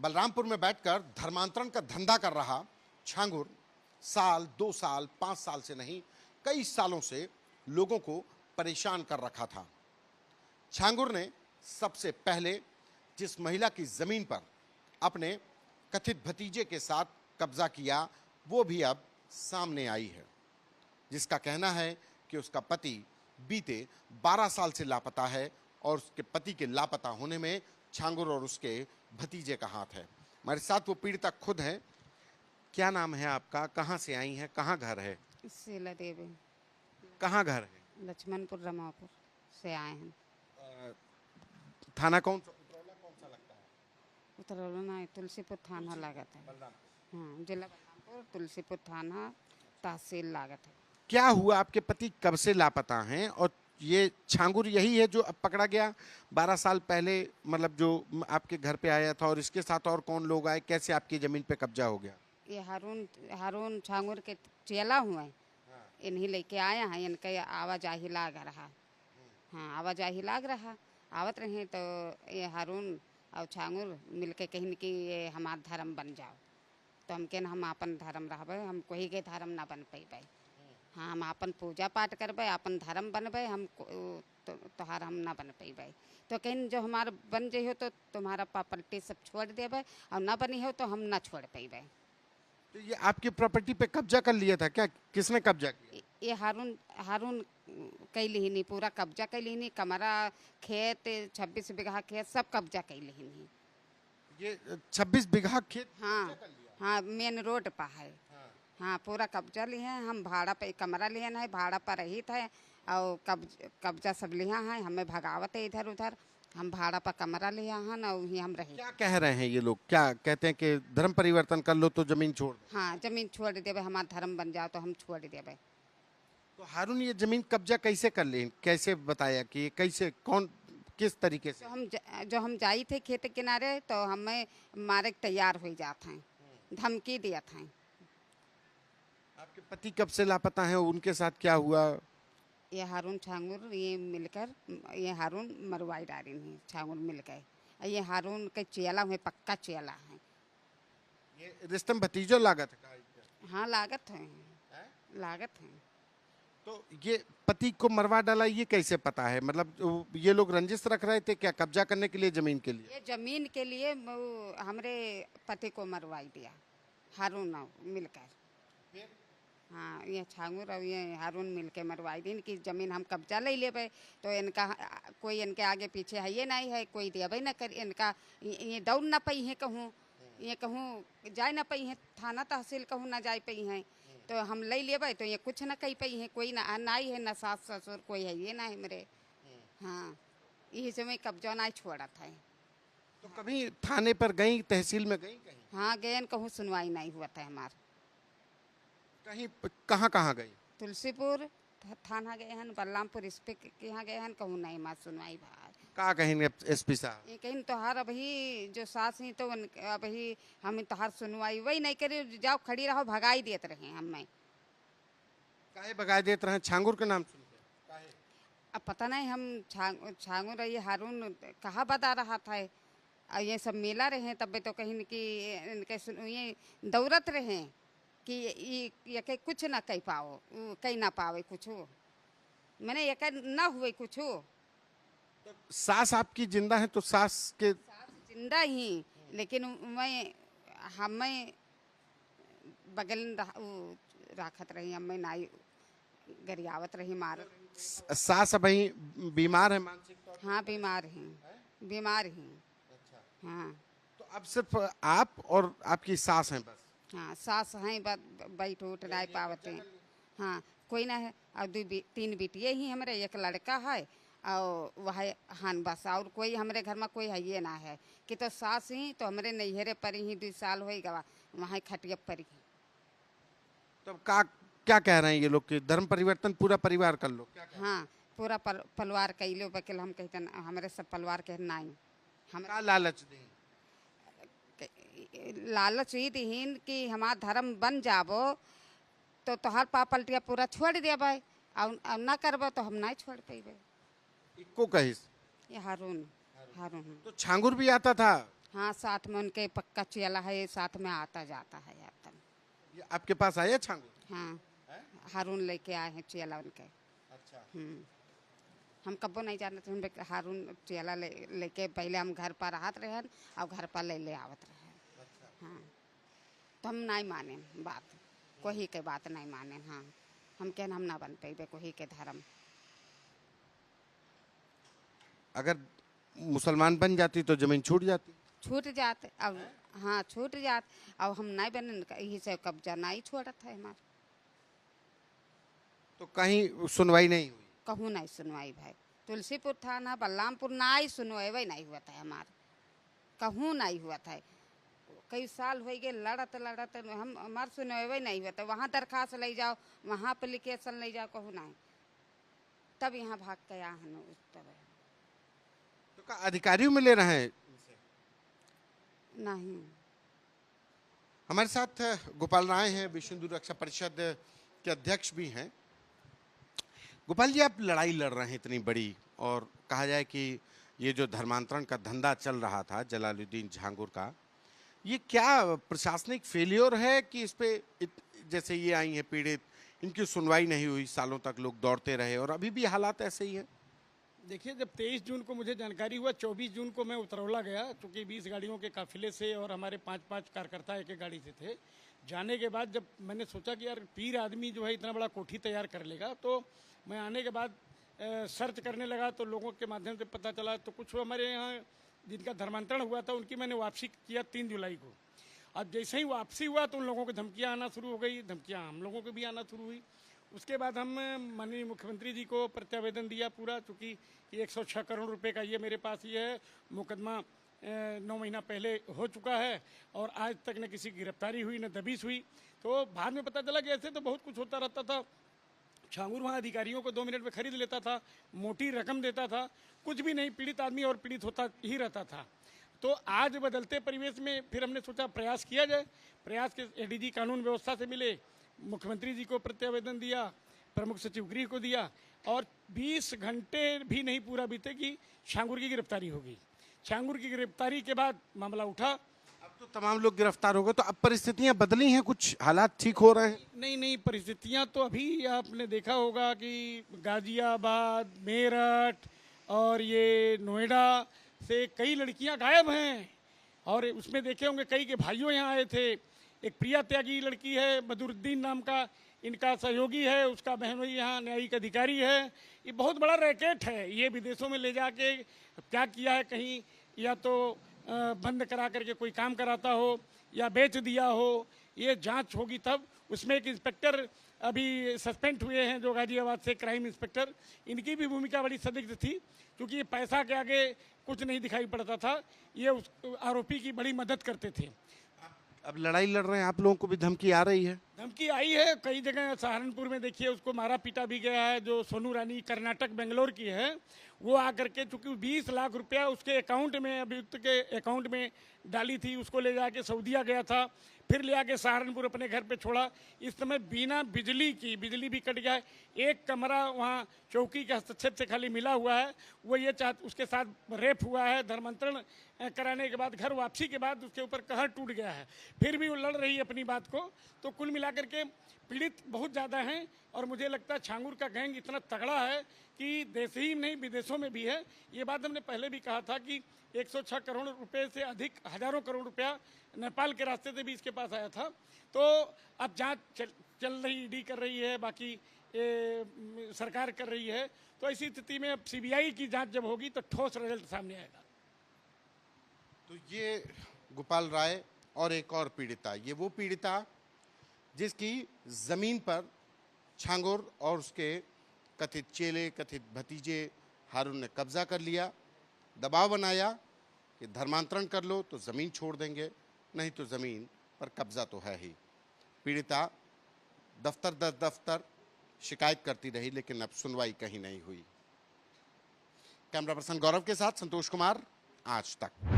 बलरामपुर में बैठकर धर्मांतरण का धंधा कर रहा छांगुर साल, 2 साल, 5 साल से नहीं, कई सालों से लोगों को परेशान कर रखा था। छांगुर ने सबसे पहले जिस महिला की जमीन पर अपने कथित भतीजे के साथ कब्जा किया, वो भी अब सामने आई है, जिसका कहना है कि उसका पति बीते 12 साल से लापता है और उसके पति के लापता होने में छांगुर और उसके भतीजे का हाथ है। हमारे साथ वो पीड़िता खुद है। क्या नाम है आपका? कहाँ से आई हैं? कहाँ घर है? शीला देवी। कहाँ घर है? लक्ष्मणपुर रमापुर से आए हैं। थाना कौन सा लगता है? उतरौला ना, तुलसीपुर थाना लागत है। हाँ, जिला बलरामपुर, तुलसीपुर थाना, तहसील लागत है। क्या हुआ? आपके पति कब से लापता हैं और ये छांगुर यही है जो अब पकड़ा गया 12 साल पहले, मतलब जो आपके घर पे आया था, और इसके साथ और कौन लोग आए? कैसे आपकी जमीन पे कब्जा हो गया? ये हारून छांगुर के चेला हुए हैं। इन्हीं लेके आया है। इनका आवाजाही लाग रहा। हाँ, आवाजाही लाग रहा। आवत रहे तो ये हारून और छांगुर मिलके कहीं कि ये हमार धर्म बन जाओ, तो हम के हम अपन धर्म रहबे, हम कोई के धर्म ना बन पैबे। हाँ, हम अपन पूजा पाठ करबे, अपन धर्म बनबे, हम तोहार हम ना बन पैबे। तो कहीं जो हमारा बन जाइ हो तो तुम्हारा प्रॉपर्टी सब छोड़ देबे, और ना बनी हो तो हम ना छोड़ पैबे। तो ये आपकी प्रॉपर्टी पे कब्जा कर लिया था क्या? किसने कब्जा किया? ये हारून कैली ही नहीं, पूरा कब्जा कैली ही नहीं। कमरा, खेत, 26 बीघा खेत सब कब्जा कैली ही नहीं। ये 26 बीघा खेत हाँ, कब्जा कर लिया? हाँ, मेन रोड पर है। हाँ, पूरा कब्जा लिए हैं। हम भाड़ा पे कमरा लिए है, भाड़ा पर रही थे, और कब्जा सब लिया है। हमें भगावत है इधर उधर। हम भाड़ा पर कमरा लिया है ना, वहीं हम रहे। क्या कह रहे हैं ये लोग? क्या कहते हैं कि धर्म परिवर्तन कर लो तो जमीन छोड़ दो? हाँ, जमीन छोड़ देवे, हमारा धर्म बन जाओ तो हम छोड़ देवे। तो हारून ये जमीन कब्जा कैसे कर ली? कैसे बताया कि ये कैसे, कौन, किस तरीके से? जो हम जाई थे खेत किनारे तो हमें मारे के तैयार हो जाते हैं, धमकी दिया था। आपके पति कब से लापता हैं? उनके साथ क्या हुआ? ये हारून छांगुर ये मिलकर, ये हारून मरवाई डाली नहीं, छांगुर मिल गए। ये हारून के चेला है, पक्का चेला है। ये रिश्तम भतीजो लागत है? हाँ, लागत है, लागत है। तो ये पति को मरवा डाला, ये कैसे पता है? मतलब ये लोग रंजिश रख रहे थे क्या, कब्जा करने के लिए जमीन के लिए? ये जमीन के लिए हमरे पति को मरवाई दिया हारून मिलकर। हाँ, ये छांगुर और ये हारून मिलके मरवाई दी कि जमीन हम कब्जा ले लेबे, तो इनका कोई इनके आगे पीछे है ये नहीं है, कोई देवे न कर। इनका ये दौड़ ना पई है कहूँ, ये कहूँ जाए ना पई है, थाना तहसील कहूँ ना जाए पई है, तो हम ले लेबे तो ये कुछ ना कही पई है। कोई ना नाई है, ना सास ससुर कोई है ये ना है मेरे। हाँ, यही समय कब्जा ना छोड़ा था। तो कभी थाने पर गई, तहसील में गई कहीं? हाँ, गए कहूँ सुनवाई नहीं हुआ था हमारा। कहीं कहाँ कहाँ गई? तुलसीपुर थाना गए हैं, बलरामपुर एसपी के यहाँ गए हैं, कहूँ नहीं माँ सुनवाई भाई। कहाँ कहेंगे एसपी साहब? ये कहीं तोहार अभी जो सास ही तो अभी हम तोहार सुनवाई वही नहीं करे, जाओ खड़ी रहो, भगाई देते रहे हमें। काहे भगा देते रहे? छांगुर के नाम सुन के? काहे? अब पता नहीं, हम छांगुर ये हारून कहाँ बता रहा था, और ये सब मिला रहे तब तो कहीं कि इनके ये दौड़त रहे कि ये के कुछ ना कह पाओ, कह ना पावे कुछ, मैंने ये ना हुए कुछ। तो सास आपकी जिंदा है? तो सास के जिंदा ही, लेकिन मैं हमें बगल राखत रही, हमें नाई गरियावत रही मार। सास अभी बीमार है मानसिक तौर पर? हाँ, बीमार हैं, बीमार हैं। अच्छा। हाँ, तो अब सिर्फ आप और आपकी सास हैं बस? हाँ, सास हैं, बैठ उठ नहीं पावते हैं। हाँ, कोई ना है, और 3 बेटियाँ ही हमारे, एक लड़का है, और वह हान बस, और कोई हमारे घर में कोई है ये ना है कि तो सास ही तो हमारे नैहरे पर ही 2 साल हो गवा, वहाँ खटिया पर ही। तो क्या कह रहे हैं ये लोग कि धर्म परिवर्तन पूरा परिवार कर लो? क्या हाँ, पूरा परिवार कैलो बकिल, हम कहते हमारे सब परिवार के नहीं। हम क्या लालच दी? लालच ही दीन कि हमारा धर्म बन जाबो तो तोहार प्रॉपर्टी पूरा छोड़ देबे, और ना करबो तो हम नहीं छोड़ पेबे। इको कहिस? ये हारून हारून तो छांगुर भी आता था? हाँ, साथ में उनके पक्का चेला है, साथ में आता जाता है एकदम। ये आपके पास आया छांगुर? हाँ, हारून लेके आए हैं चेला उनके। अच्छा। हम कबो नहीं जानते, हम हारून चेला लेके पहले हम घर पर रहत रहे और घर पर ले आवत रहे। हाँ, तो हम नहीं माने बात, कोई के बात नहीं माने। हाँ, हम कहन हम ना बन पेबे कोई के धर्म। अगर मुसलमान बन जाती तो जमीन छूट जाती? छूट जाते अब। हाँ, छूट जात। अब हम नहीं बने, यही से कब्जा नहीं छोड़त है हमारे। तो कहीं सुनवाई नहीं हुई? कहूँ नहीं सुनवाई भाई। तुलसीपुर थाना बलरामपुर नहीं सुनवाई नहीं हुआ था हमारे, कहूँ नहीं हुआ था। कई साल हो गए लड़त लड़त, हम हमारे सुनवाई नहीं हुआ था। वहाँ दरखास्त ले जाओ, वहाँ एप्लीकेशन ले जाओ, कहूँ नहीं। तब यहाँ भाग के आया हन तब। तो का अधिकारियों मिले रहे? नहीं। हमारे साथ गोपाल राय हैं, विश्व हिंदू रक्षा परिषद के अध्यक्ष भी हैं। गोपाल जी, आप लड़ाई लड़ रहे हैं इतनी बड़ी, और कहा जाए कि ये जो धर्मांतरण का धंधा चल रहा था जलालुद्दीन झांगुर का, ये क्या प्रशासनिक फेलियर है कि इस पे जैसे ये आई हैं पीड़ित, इनकी सुनवाई नहीं हुई, सालों तक लोग दौड़ते रहे और अभी भी हालात ऐसे ही हैं? देखिए, जब 23 जून को मुझे जानकारी हुआ, 24 जून को मैं उतरौला गया, चूँकि 20 गाड़ियों के काफिले से और हमारे 5-5 कार्यकर्ता एक एक गाड़ी से थे। जाने के बाद जब मैंने सोचा कि यार पीर आदमी जो है इतना बड़ा कोठी तैयार कर लेगा, तो मैं आने के बाद सर्च करने लगा, तो लोगों के माध्यम से पता चला। तो कुछ हमारे यहाँ जिनका धर्मांतरण हुआ था उनकी मैंने वापसी किया 3 जुलाई को। अब जैसे ही वापसी हुआ तो उन लोगों को धमकियाँ आना शुरू हो गई, धमकियाँ हम लोगों को भी आना शुरू हुई। उसके बाद हम माननीय मुख्यमंत्री जी को प्रत्यावेदन दिया पूरा, चूँकि 106 करोड़ रुपए का ये मेरे पास ये है। मुकदमा 9 महीना पहले हो चुका है और आज तक न किसी की गिरफ्तारी हुई न दबिश हुई। तो बाद में पता चला कि ऐसे तो बहुत कुछ होता रहता था। छांगुर वहाँ अधिकारियों को 2 मिनट में खरीद लेता था, मोटी रकम देता था, कुछ भी नहीं, पीड़ित आदमी और पीड़ित होता ही रहता था। तो आज बदलते परिवेश में फिर हमने सोचा प्रयास किया जाए। प्रयास के एडीजी कानून व्यवस्था से मिले, मुख्यमंत्री जी को प्रत्यावेदन दिया, प्रमुख सचिव गृह को दिया, और 20 घंटे भी नहीं पूरा बीते कि छांगुर की गिरफ्तारी होगी। छांगुर की गिरफ्तारी के बाद मामला उठा। अब तो तमाम लोग गिरफ्तार हो गए, तो अब परिस्थितियां बदली हैं, कुछ हालात ठीक हो रहे हैं? नहीं, परिस्थितियां तो अभी आपने देखा होगा कि गाजियाबाद, मेरठ और ये नोएडा से कई लड़कियां गायब हैं। और उसमें देखे होंगे कई के भाइयों यहाँ आए थे। एक प्रिया त्यागी लड़की है, बदरुद्दीन नाम का इनका सहयोगी है, उसका बहन भाई यहाँ न्यायिक अधिकारी है। ये बहुत बड़ा रैकेट है। ये विदेशों में ले जाके क्या किया है, कहीं या तो बंद करा करके कोई काम कराता हो या बेच दिया हो, ये जांच होगी तब। उसमें एक इंस्पेक्टर अभी सस्पेंड हुए हैं जो गाजियाबाद से, क्राइम इंस्पेक्टर, इनकी भी भूमिका बड़ी संदिग्ध थी, क्योंकि ये पैसा के आगे कुछ नहीं दिखाई पड़ता था। ये उस आरोपी की बड़ी मदद करते थे। अब लड़ाई लड़ रहे हैं, आप लोगों को भी धमकी आ रही है? धमकी आई है कई जगह। सहारनपुर में देखिए उसको मारा पीटा भी गया है, जो सोनू रानी कर्नाटक बेंगलोर की है, वो आकर के, चूंकि 20 लाख रुपया उसके अकाउंट में, अभियुक्त के अकाउंट में डाली थी, उसको ले जाके सऊदीया गया था, फिर ले आके सहारनपुर अपने घर पे छोड़ा। इस समय बिना बिजली की, बिजली भी कट गया है, एक कमरा वहाँ चौकी के हस्तक्षेप से खाली मिला हुआ है। वो ये उसके साथ रेप हुआ है, धर्मांतरण कराने के बाद, घर वापसी के बाद उसके ऊपर कहर टूट गया है, फिर भी वो लड़ रही है अपनी बात को। तो कुल मिलाकर के पीड़ित बहुत ज़्यादा हैं। और मुझे लगता है छांगुर का गैंग इतना तगड़ा है कि देश ही नहीं विदेशों में भी है। ये बात हमने पहले भी कहा था कि 106 करोड़ रुपए से अधिक, हजारों करोड़ रुपया नेपाल के रास्ते से भी इसके पास आया था। तो अब जांच चल रही, ईडी कर रही है, बाकी सरकार कर रही है। तो ऐसी स्थिति में अब सीबीआई की जांच जब होगी तो ठोस रिजल्ट सामने आएगा। तो ये गोपाल राय और एक और पीड़िता, ये वो पीड़िता जिसकी जमीन पर छांगुर और उसके कथित चेले, कथित भतीजे हारून ने कब्जा कर लिया, दबाव बनाया कि धर्मांतरण कर लो तो जमीन छोड़ देंगे, नहीं तो जमीन पर कब्जा तो है ही। पीड़िता दफ्तर दर दफ्तर शिकायत करती रही, लेकिन अब सुनवाई कहीं नहीं हुई। कैमरा पर्सन गौरव के साथ संतोष कुमार, आज तक।